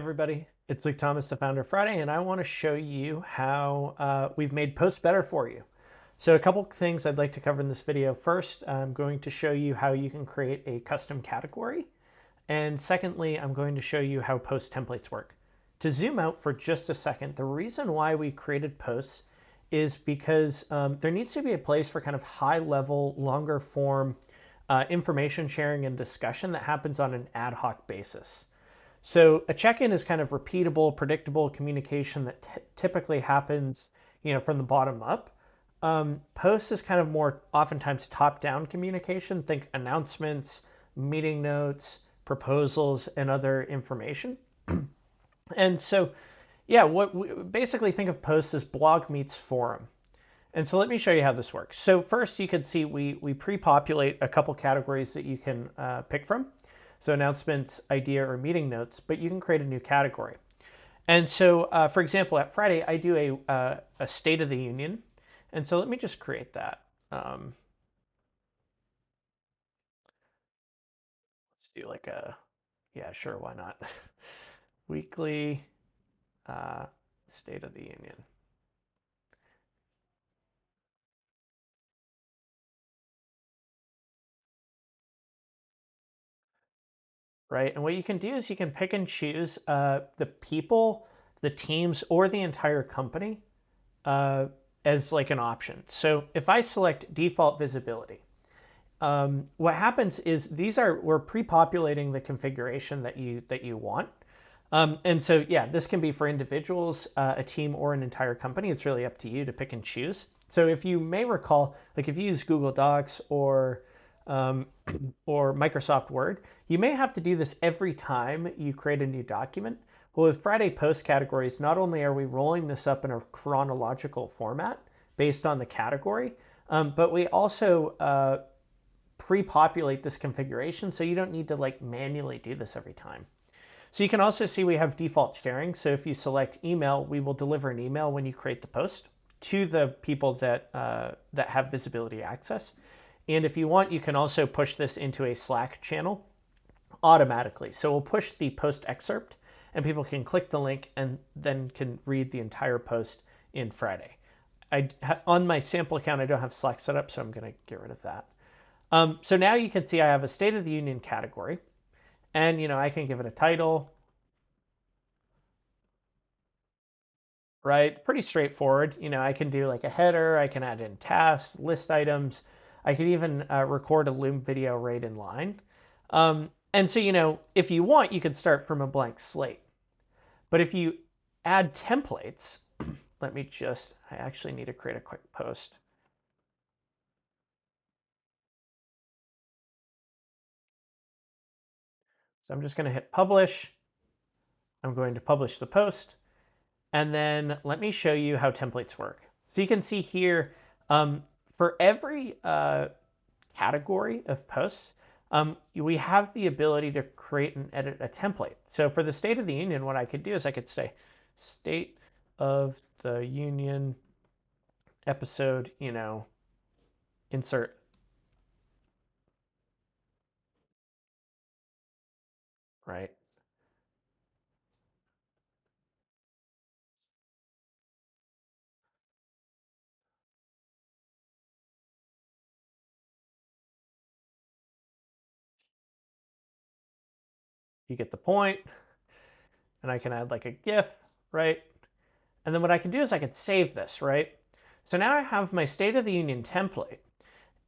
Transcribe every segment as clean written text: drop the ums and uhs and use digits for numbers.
Everybody, it's Luke Thomas, the founder of Friday, and I want to show you how we've made posts better for you. So a couple things I'd like to cover in this video. First, I'm going to show you how you can create a custom category. And secondly, I'm going to show you how post templates work. To zoom out for just a second, the reason why we created posts is because there needs to be a place for kind of high level, longer form information sharing and discussion that happens on an ad hoc basis. So a check-in is kind of repeatable, predictable communication that typically happens, from the bottom up. Post is kind of more oftentimes top-down communication. Think announcements, meeting notes, proposals, and other information. And so, yeah, what we basically think of posts as blog meets forum. And so let me show you how this works. So first, you can see we pre-populate a couple categories that you can pick from. So announcements, idea, or meeting notes, but you can create a new category. And so, for example, at Friday, I do a State of the Union. And so let me just create that. Let's do like yeah, sure, why not? Weekly State of the Union. Right? And what you can do is you can pick and choose the people, the teams, or the entire company uh, as like an option. So if I select default visibility, what happens is we're pre-populating the configuration that you want. And so, yeah, this can be for individuals, a team, or an entire company. It's really up to you to pick and choose. So if you may recall, like if you use Google Docs um, or Microsoft Word, you may have to do this every time you create a new document. Well, with Friday post categories, not only are we rolling this up in a chronological format based on the category, but we also pre-populate this configuration, so you don't need to like manually do this every time. So you can also see we have default sharing. So if you select email, we will deliver an email when you create the post to the people that have visibility access. And if you want, you can also push this into a Slack channel automatically. So we'll push the post excerpt, and people can click the link and then can read the entire post in Friday. On my sample account, I don't have Slack set up, so I'm going to get rid of that. So now you can see I have a State of the Union category, and I can give it a title, right? Pretty straightforward. I can do like a header, I can add in tasks, list items. I could even record a Loom video right in line. And so, if you want, you could start from a blank slate. But if you add templates, I actually need to create a quick post. So I'm just going to hit publish. I'm going to publish the post. And then let me show you how templates work. So you can see here, for every category of posts, we have the ability to create and edit a template. So for the State of the Union, what I could do is I could say State of the Union episode, insert. Right? You get the point. And I can add like a GIF, right? And then what I can do is I can save this, right? So now I have my State of the Union template.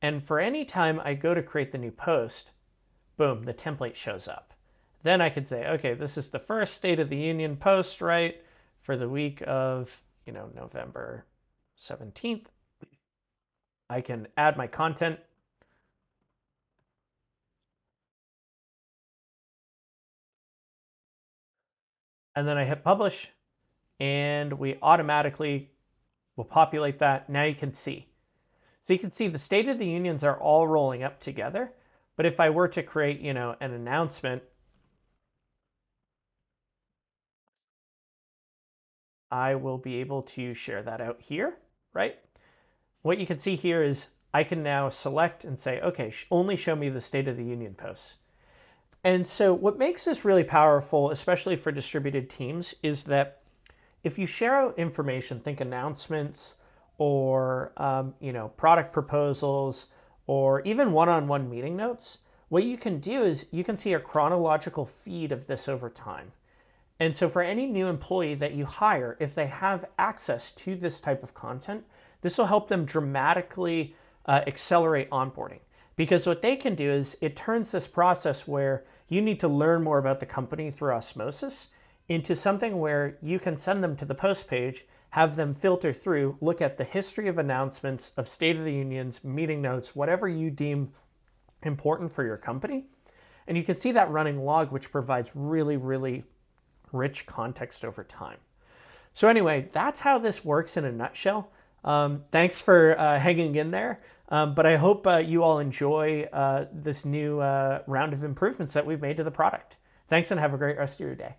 And for any time I go to create the new post, boom, the template shows up. Then I could say, okay, this is the first State of the Union post, right, for the week of, November 17th. I can add my content. And then I hit publish, and we automatically will populate that. Now you can see. So you can see the State of the Unions are all rolling up together. But if I were to create, an announcement, I will be able to share that out here, right? What you can see here is I can now select and say, okay, only show me the State of the Union posts. And so what makes this really powerful, especially for distributed teams, is that if you share out information, think announcements or product proposals or even one-on-one meeting notes, what you can do is you can see a chronological feed of this over time. And so for any new employee that you hire, if they have access to this type of content, this will help them dramatically accelerate onboarding. Because what they can do is it turns this process where you need to learn more about the company through osmosis into something where you can send them to the post page, have them filter through, look at the history of announcements, of State of the Unions, meeting notes, whatever you deem important for your company. And you can see that running log, which provides really, really rich context over time. So anyway, that's how this works in a nutshell. Thanks for hanging in there. But I hope you all enjoy this new round of improvements that we've made to the product. Thanks and have a great rest of your day.